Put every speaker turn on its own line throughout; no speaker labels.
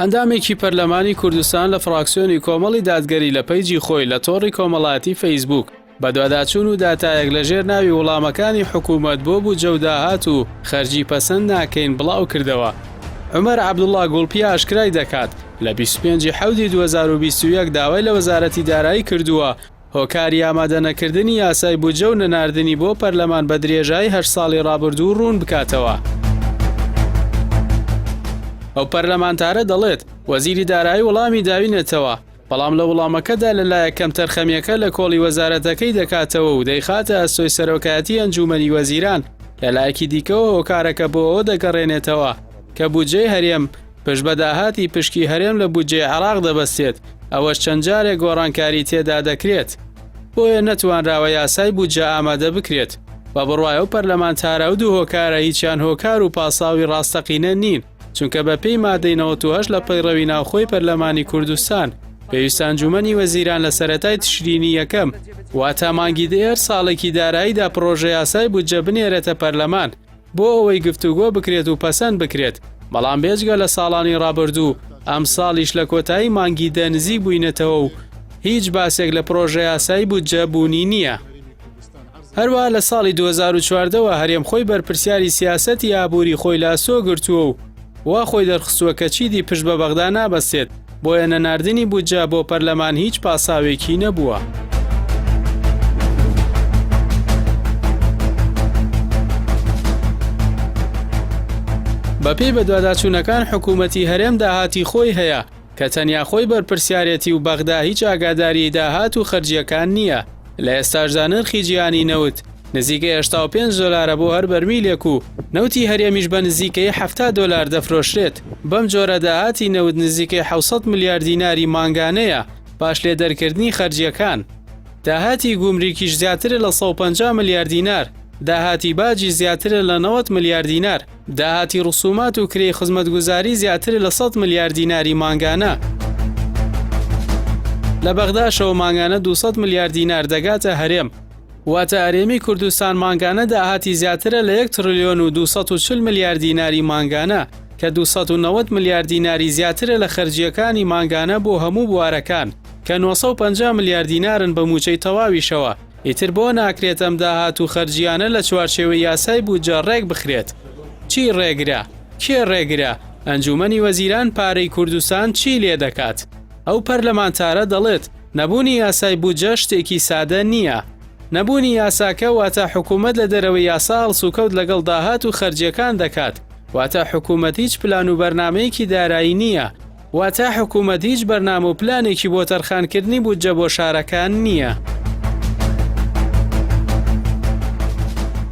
ئەندامێکی پەرلەمانی کوردستان لە فراکسیۆنی کۆمەڵی دادگەری لە پەیجی خۆی لە تۆڕی کۆمەڵایەتی فەیسبوک بە دواداچوون و داتایەک لەژێر ناوی وەڵامەکانی حکوومەت بۆ بووجە و داهات و خەرجی پەسەند ناکەین بڵاو کردەوە. عومەر عەبدوڵڵا گوڵپیا ئاشکرای دەکات لە 25 حەوتی 2021 داوای لە وەزارەتی دارایی کردووە هۆکاری ئامادە نەکردنی یاسای بووجە و نەناردنی بۆ پەرلەمان بە درێژایی 8 ساڵی ڕابردوو ڕوون بکاتەوە. ئەو پەرلەمانتارە دەڵێت وەزیری دارایی وەڵامی داوینێتەوە، بەڵام لە وەڵامەکەدا لەلایەکەم تەرخەمیەکە لە کۆڵی وەزارەتەکەی دەکاتەوە و دەیخاتە ئەستۆی سەرۆکایەتی ئەنجومەنی وەزیران لەلایەکی دیکەوە هۆکارەکە بۆ ئەوە دەگەڕێنێتەوە کە بودجەی هەرێم پشت بە داهاتی پشکی هەرێم لە بودجەی عێراق دەبەستێت، ئەوەش چەند جارێک گۆڕانکاری تێدا دەکرێت. بۆیە نەتوانراوە یاسای بودجە ئامادە بکرێت. بە بڕوای ئەو پەرلەمانتارە و دوو هۆکارە هیچیان هۆکار و پاساوی ڕاستەقینە نین، چونکە بە پێی مادەی 98 لە پەیڕەوی ناوخۆی پەرلەمانی کوردستان پێویستە ئەنجومەنی وەزیران لە سەرەتای تشرینی یەکەم واتە مانگی دێر ساڵێکی داراییدا پرۆژە یاسای بودجە بنێرێتە پەرلەمان بۆ ئەوەی گفتوگۆ بکرێت و پەسەند بکرێت. بەڵام بێجگە لە ساڵانی ڕابردوو ئەم ساڵیش لە کۆتایی مانگی دەنزی بووینەتەوە و هیچ باسێک لە پرۆژە یاسای بودجە بوونی نییە. هەروە لە ساڵی 2014ەوە هەرێم خۆی بەرپرسیاری سیاسەتی ئابووری خۆی لاسۆ گرتووە و وا خۆی دەرخستووە کە چیدی پشت بە بەغدا نابەستێت، بۆیە نەناردنی بودجە بۆ پەرلەمان هیچ پاساوێکی نەبووە. بەپێی بە دواداچوونەکان حکوومەتی هەرێم داهاتی خۆی هەیە کە تەنیا خۆی بەرپرسیارەتی و بەغدا هیچ ئاگاداری داهات و خەرجیەکان نییە. لە ئێستاشدا نرخی جیهانی نەوت نزیکەی 85 دۆلارە بۆ هەر بەرمیلێک و نەوتی هەرێمیش بە نزیکەی 70 دۆلار دەفرۆشرێت. بەم جۆرە داهاتی نەوت نزیکەی 600 میلیارد دیناری مانگانەیە باش لێ دەرکردنی خەرجیەکان. داهاتی گومریکیش زیاترە لە 150 میلیارد دینار، داهاتی باجی زیاترە لە 90 میلیارد دینار، داهاتی ڕسومات و کرێی خزمەتگوزاری زیاترە لە 100 میلیارد دیناری مانگانە. لە بەغداشەوە مانگانە 200 میلیارد دینار دەگاتە هەرێم، واتە هەرێمی کوردستان مانگانە داهاتی زیاترە لە 1 تریلیۆن و 240 میلیارد دیناری مانگانە کە 290 میلیارد دیناری زیاترە لە خەرجیەکانی مانگانە بۆ هەموو بوارەکان کە 950 میلیارد دینارن بە موچەی تەواویشەوە. ئیتر بۆ ناکرێت ئەم داهات و خەرجیانە لە چوارچێوەی یاسای بودجە ڕێک بخرێت. چی ڕێگرا؟ کێ ڕێگرا؟ ئەنجومەنی وەزیران پارەی کوردستان چی لێ دەکات؟ ئەو پەرلەمانتارە دەڵێت نەبوونی یاسای بودجە شتێکی سادە نییە. نەبوونی یاساکە واتە حکوومەت لە دەرەوەی یاسا هەڵسوکەوت لەگەڵ داهات و خەرجیەکان دەکات، واتە حکوومەت هیچ پلان و بەرنامەیەکی دارایی نییە، واتە حکوومەت هیچ بەرنامە و پلانێکی بۆ تەرخانکردنی بودجە بۆ شارەکان نییە.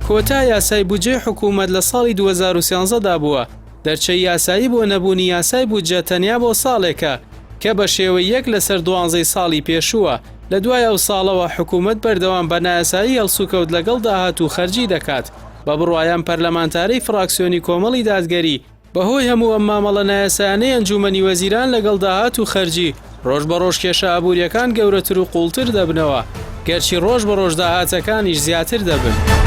کۆتا یاسای بودجەی حکوومەت لە ساڵی 2013دا بووە. دەرچەی یاسایی بۆ نەبوونی یاسای بودجە تەنیا بۆ ساڵێکە کە بە شێوەی 1 لەسەر 12 ساڵی پێشووە. لە دوای ئەو ساڵەوە حکوومەت بەردەوام بە نایاسایی هەڵسوکەوت لەگەڵ داهات و خەرجی دەکات. بە بڕوایان پەرلەمانتارەی فراکسیۆنی کۆمەڵی دادگەری بەهۆی هەموو ئەم مامەڵە نایاسایانەی ئەنجومەنی وەزیران لەگەڵ داهات و خەرجی ڕۆژ بە ڕۆژ کێشە ئابووریەکان گەورەتر و قوڵتر دەبنەوە، گەرچی ڕۆژ بە ڕۆژ داهاتەکانیش زیاتر دەبن.